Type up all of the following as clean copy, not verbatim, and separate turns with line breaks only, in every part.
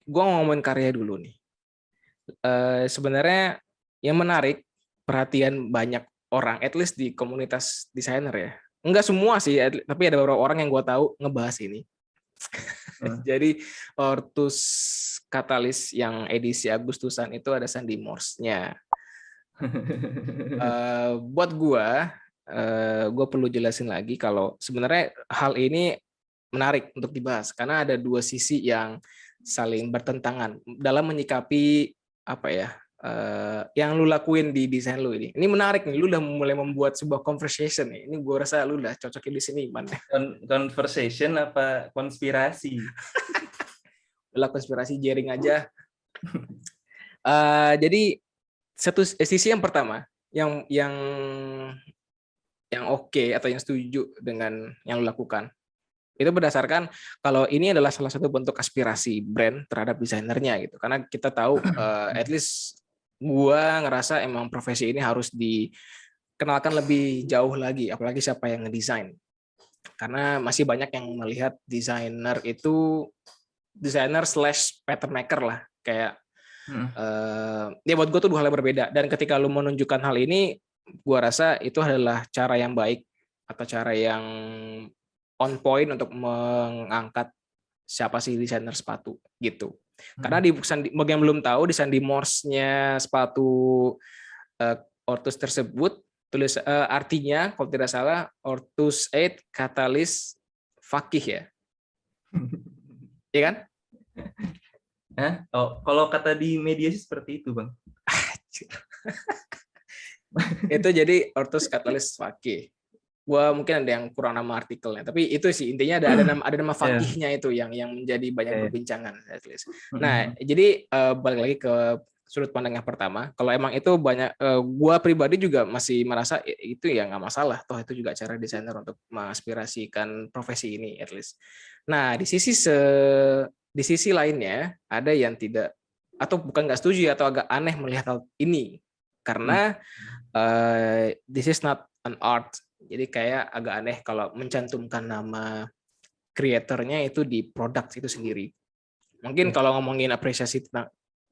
gue ngomongin karya dulu nih. Sebenarnya yang menarik perhatian banyak orang, at least di komunitas desainer ya. Enggak semua sih, tapi ada beberapa orang yang gue tahu ngebahas ini. Jadi Ortus Katalis yang edisi Agustusan itu ada Sandy Morse-nya. Buat gue perlu jelasin lagi kalau sebenarnya hal ini menarik untuk dibahas karena ada dua sisi yang saling bertentangan dalam menyikapi apa ya yang lu lakuin di desain lu ini. Ini menarik nih, lu udah mulai membuat sebuah conversation nih. Ini gue rasa lu udah cocokin di sini, Man.
Conversation apa konspirasi?
Udah konspirasi jaring aja. Jadi sisi yang pertama yang oke atau yang setuju dengan yang lu lakukan itu berdasarkan kalau ini adalah salah satu bentuk aspirasi brand terhadap desainernya gitu, karena kita tahu at least gua ngerasa emang profesi ini harus dikenalkan lebih jauh lagi, apalagi siapa yang ngedesain, karena masih banyak yang melihat desainer itu desainer / pattern maker lah, kayak ya buat gue tuh dua hal yang berbeda. Dan ketika lu menunjukkan hal ini, gue rasa itu adalah cara yang baik atau cara yang on point untuk mengangkat siapa sih desainer sepatu gitu. Karena bagi yang belum tahu, di Sandy Morse-nya sepatu Ortus tersebut tulis artinya kalau tidak salah Ortus 8 Katalis Fakih ya. Iya kan?
Oh, kalau kata di media sih seperti itu, Bang.
Itu jadi Ortus Katalis Fakih. Gua mungkin ada yang kurang nama artikelnya, tapi itu sih intinya ada nama fakihnya itu yang menjadi banyak perbincangan at least. Nah, jadi balik lagi ke sudut pandang yang pertama, kalau emang itu banyak, gua pribadi juga masih merasa itu ya nggak masalah, toh itu juga cara desainer untuk mengaspirasikan profesi ini at least. Nah, di sisi lainnya ada yang tidak atau bukan nggak setuju atau agak aneh melihat hal ini karena this is not an art. Jadi kayak agak aneh kalau mencantumkan nama kreatornya itu di produk itu sendiri. Mungkin kalau ngomongin apresiasi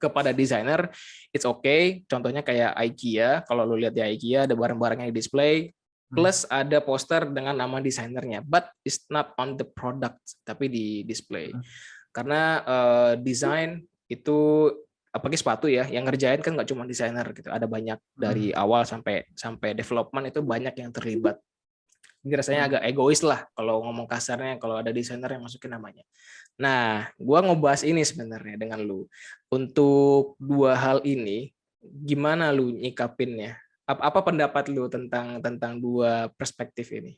kepada desainer, it's okay. Contohnya kayak IKEA. Kalau lu lihat di IKEA ada barang-barang yang di display, plus ada poster dengan nama desainernya. But it's not on the product, tapi di display. Karena desain itu apalagi sepatu ya, yang ngerjain kan nggak cuma desainer gitu, ada banyak dari awal sampai development itu banyak yang terlibat. Jadi rasanya agak egois lah kalau ngomong kasarnya kalau ada desainer yang masukin namanya. Nah, gua ngebahas ini sebenarnya dengan lu. Untuk dua hal ini, gimana lu nyikapinnya? Apa pendapat lu tentang dua perspektif ini?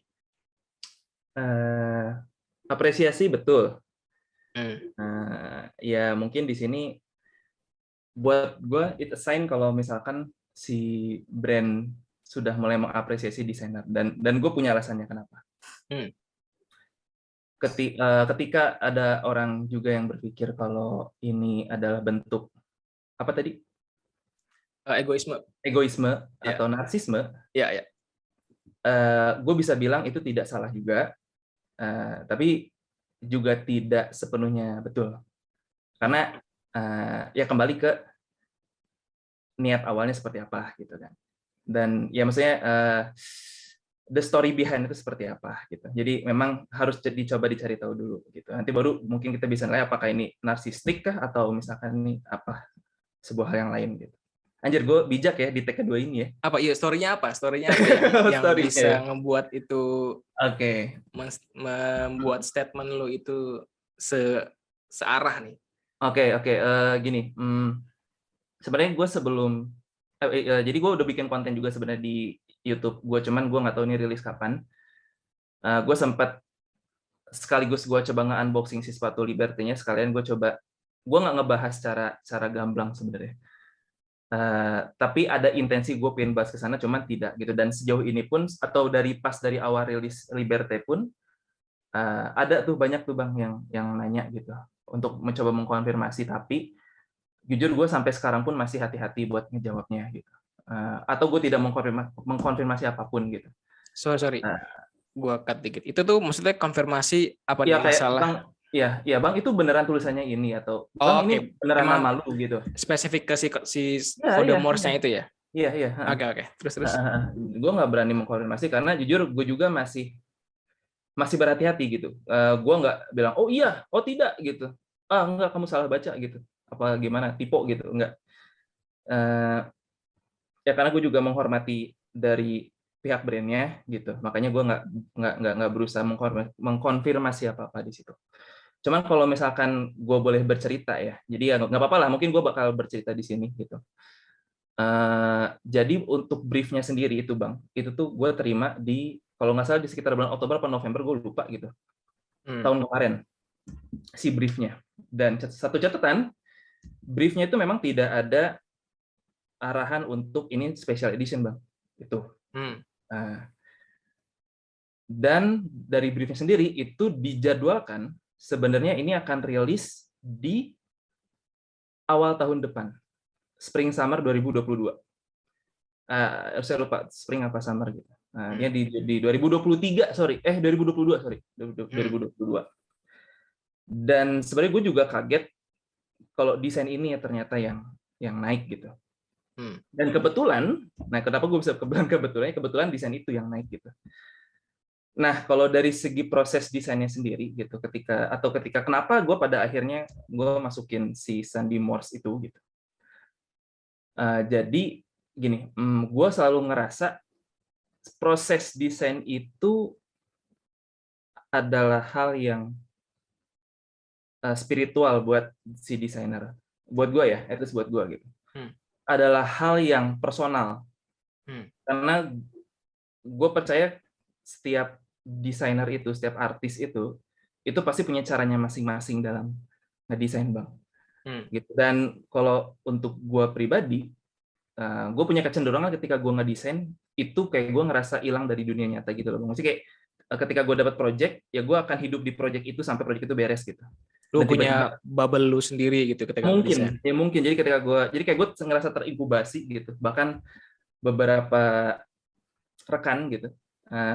Apresiasi betul. Ya mungkin di sini buat gue it a sign kalau misalkan si brand sudah mulai mengapresiasi desainer dan gue punya alasannya kenapa. Ketika ada orang juga yang berpikir kalau ini adalah bentuk apa tadi? Egoisme atau narsisme. Gue bisa bilang itu tidak salah juga, tapi juga tidak sepenuhnya betul. Karena ya kembali ke niat awalnya seperti apa gitu kan, dan ya maksudnya the story behind itu seperti apa gitu. Jadi memang harus dicoba dicari tahu dulu gitu. Nanti baru mungkin kita bisa nilai apakah ini narsistik kah atau misalkan ini apa sebuah hal yang lain gitu. Anjir, gue bijak ya di tag kedua ini ya.
Apa ya story-nya apa? Story-nya apa yang bisa ngebuat itu membuat statement lo itu searah nih.
Oke, gini. Sebenarnya gue jadi gue udah bikin konten juga sebenarnya di YouTube gue, cuman gue nggak tahu ini rilis kapan. Gue sempat sekaligus gue coba nge-unboxing si sepatu Liberty-nya, sekalian gue nggak ngebahas cara gamblang sebenarnya. Tapi ada intensi gue pengen bahas ke sana, cuman tidak gitu. Dan sejauh ini pun atau dari awal rilis Liberty pun ada tuh banyak tuh Bang yang nanya gitu untuk mencoba mengkonfirmasi, tapi jujur gue sampai sekarang pun masih hati-hati buat ngejawabnya gitu. Atau gue tidak mengkonfirmasi apapun gitu.
Sorry. Gue cut dikit. Itu tuh maksudnya konfirmasi apa nih masalah?
Iya Bang, itu beneran tulisannya ini atau
Oh,
Bang
oke.
ini beneran
Emang
nama lu gitu?
spesifik ke si
Iya,
kode
iya, iya.
Morse-nya itu ya?
Iya, iya.
Oke. Terus.
Gue nggak berani mengkonfirmasi karena jujur gue juga masih berhati-hati gitu. Gue nggak bilang oh iya, oh tidak gitu. Ah enggak, kamu salah baca gitu. Apa gimana? Tipe gitu? Enggak. Eh, ya karena gue juga menghormati dari pihak brandnya gitu. Makanya gue nggak berusaha mengkonfirmasi apa-apa di situ. Cuman kalau misalkan gue boleh bercerita ya, jadi ya nggak apa-apa lah. Mungkin gue bakal bercerita di sini gitu. Jadi untuk briefnya sendiri itu Bang, itu tuh gue terima di kalau nggak salah di sekitar bulan Oktober atau November, gue lupa gitu, tahun kemarin si briefnya. Dan satu catatan, briefnya itu memang tidak ada arahan untuk ini special edition Bang, itu. Dan dari briefnya sendiri itu dijadwalkan sebenarnya ini akan rilis di awal tahun depan, spring summer 2022. Saya lupa spring apa summer gitu. Dia di 2023, 2022. Dan sebenarnya gue juga kaget kalau desain ini ya ternyata yang naik gitu. Dan kebetulan, nah kenapa gue bisa kebetulan desain itu yang naik gitu. Nah, kalau dari segi proses desainnya sendiri gitu, ketika kenapa gue pada akhirnya gue masukin si Sandy Morse itu gitu. Jadi gini, gue selalu ngerasa proses desain itu adalah hal yang spiritual buat si desainer. Buat gue ya, itu buat gue gitu. Adalah hal yang personal. Karena gue percaya setiap desainer itu, setiap artis itu pasti punya caranya masing-masing dalam ngedesain Bang. Gitu. Dan kalau untuk gue pribadi, gue punya kecenderungan ketika gue ngedesain itu kayak gue ngerasa hilang dari dunia nyata gitu loh. Maksudnya kayak ketika gue dapat project, ya gue akan hidup di project itu sampai project itu beres gitu.
Lu
Dan
punya bubble lu sendiri gitu ketika ngedesain.
mungkin. Jadi kayak gue ngerasa terinkubasi gitu. Bahkan beberapa rekan gitu,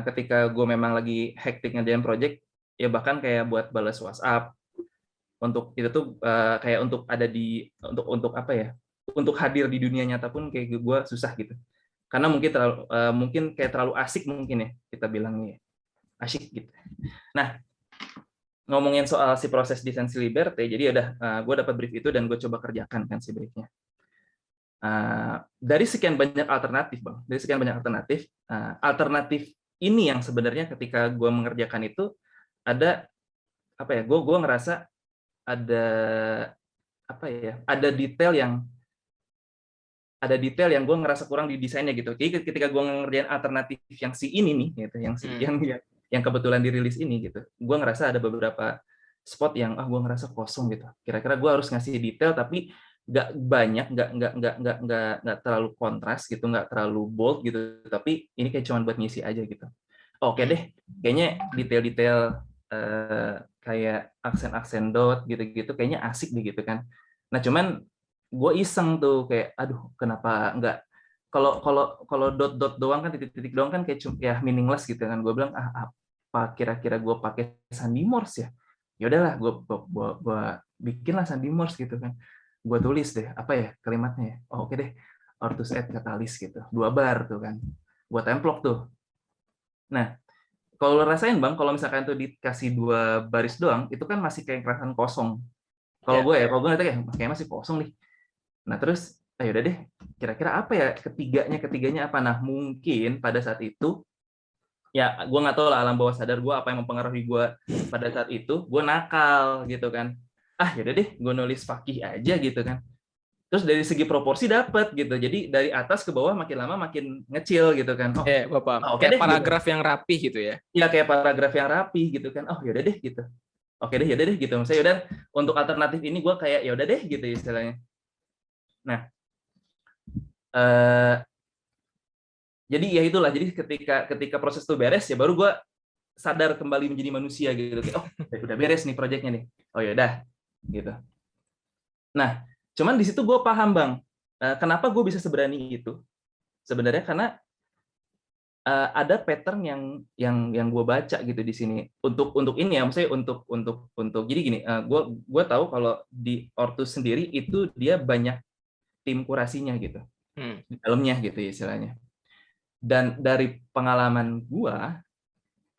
ketika gue memang lagi hektik ngerjain project, ya bahkan kayak buat balas WhatsApp untuk itu tuh kayak untuk ada di untuk apa ya? Untuk hadir di dunia nyata pun kayak gue susah gitu. Karena mungkin terlalu asik mungkin ya kita bilangnya. Asyik gitu. Nah, ngomongin soal si proses desain si Liberté, jadi udah gue dapat brief itu dan gue coba kerjakan kan si briefnya. Dari sekian banyak alternatif Bang, alternatif ini yang sebenarnya ketika gue mengerjakan itu ada apa ya? Gue ngerasa ada apa ya? Ada detail yang gue ngerasa kurang di desainnya gitu. Jadi ketika gue ngerjain alternatif yang si ini nih, gitu, yang kebetulan dirilis ini gitu, gue ngerasa ada beberapa spot yang gue ngerasa kosong gitu. Kira-kira gue harus ngasih detail tapi nggak banyak, nggak terlalu kontras gitu, nggak terlalu bold gitu. Tapi ini kayak cuma buat ngisi aja gitu. Oke deh, kayaknya detail-detail kayak aksen-aksen dot gitu-gitu kayaknya asik deh gitu kan. Nah cuman gue iseng tuh kayak aduh kenapa nggak kalau dot doang kan titik-titik doang kan kayak ya meaningless gitu kan. Gue bilang apa kira-kira gue pakai Sandy Morse ya. Ya udahlah gue bikinlah Sandy Morse gitu kan. Gue tulis deh apa ya kalimatnya ya. Oh, oke deh. Ortus et Catalyst gitu. 2 bar tuh kan. Gue templok tuh. Nah, kalau lo rasain Bang, kalau misalkan tuh dikasih 2 baris doang, itu kan masih kayak kerasan kosong. Kalau gue nanti kayak masih kosong nih. Nah terus, ayo udah deh, kira-kira apa ya ketiganya apa? Nah mungkin pada saat itu, ya gue nggak tahu lah alam bawah sadar gue apa yang mempengaruhi gue pada saat itu, gue nakal gitu kan. Yaudah deh, gue nulis fakih aja gitu kan. Terus dari segi proporsi dapat gitu. Jadi dari atas ke bawah makin lama makin ngecil gitu kan.
Bapak.
Oke
Kayak
deh,
paragraf
gitu.
yang rapi gitu ya.
Iya kayak paragraf yang rapi gitu kan. Yaudah deh gitu. Oke deh, yaudah deh gitu. Misalnya yaudah untuk alternatif ini gue kayak yaudah deh gitu istilahnya. Nah, jadi ya itulah. Jadi ketika proses itu beres ya baru gue sadar kembali menjadi manusia gitu. Kayak, udah beres nih proyeknya nih. Yaudah gitu. Nah, cuman di situ gue paham Bang, kenapa gue bisa seberani itu. Sebenarnya karena ada pattern yang gue baca gitu di sini untuk ini ya, maksudnya untuk jadi gini, gue tahu kalau di Ortus sendiri itu dia banyak tim kurasinya gitu di dalamnya gitu ya istilahnya. Dan dari pengalaman gue,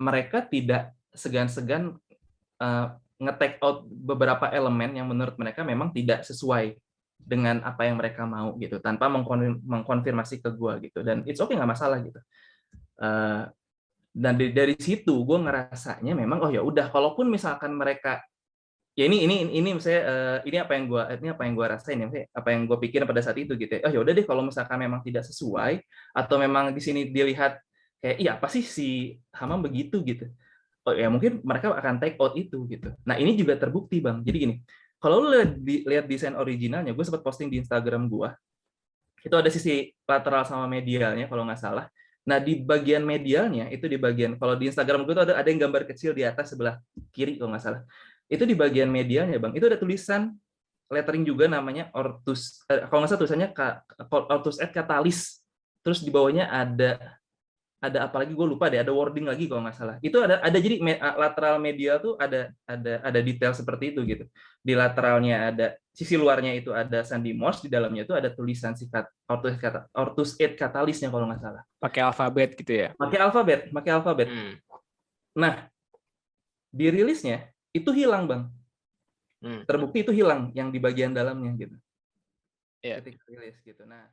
mereka tidak segan-segan nge-take out beberapa elemen yang menurut mereka memang tidak sesuai dengan apa yang mereka mau gitu, tanpa mengkonfirmasi ke gue gitu. Dan it's okay, nggak masalah gitu. Dan dari situ gue ngerasanya memang oh ya udah, kalaupun misalkan mereka ya ini misalnya ini apa yang gue rasain ya, apa yang gue pikirin pada saat itu gitu ya. Oh ya udah deh, kalau misalkan memang tidak sesuai atau memang di sini dilihat kayak iya apa sih si Hamam begitu gitu, oh ya mungkin mereka akan take out itu gitu. Nah ini juga terbukti Bang. Jadi gini, kalau lu lihat desain originalnya, gue sempat posting di Instagram gue, itu ada sisi lateral sama medialnya kalau nggak salah. Nah di bagian medialnya itu di bagian, kalau di Instagram gue tuh ada yang gambar kecil di atas sebelah kiri kalau nggak salah. Itu di bagian medialnya Bang, itu ada tulisan lettering juga namanya Ortus, kalau nggak salah tulisannya Ortus et Catalyst. Terus di bawahnya ada apa lagi gue lupa deh, ada wording lagi kalau nggak salah. Itu ada jadi lateral medial tuh ada detail seperti itu gitu. Di lateralnya ada, sisi luarnya itu ada Sandy Morse, di dalamnya itu ada tulisan sifat Ortus et Catalystnya kalau nggak salah.
Pakai alfabet gitu ya?
Pakai alfabet. Nah, di rilisnya itu hilang Bang. Terbukti itu hilang yang di bagian dalamnya gitu.
Yeah.
Ketika rilis gitu. Nah,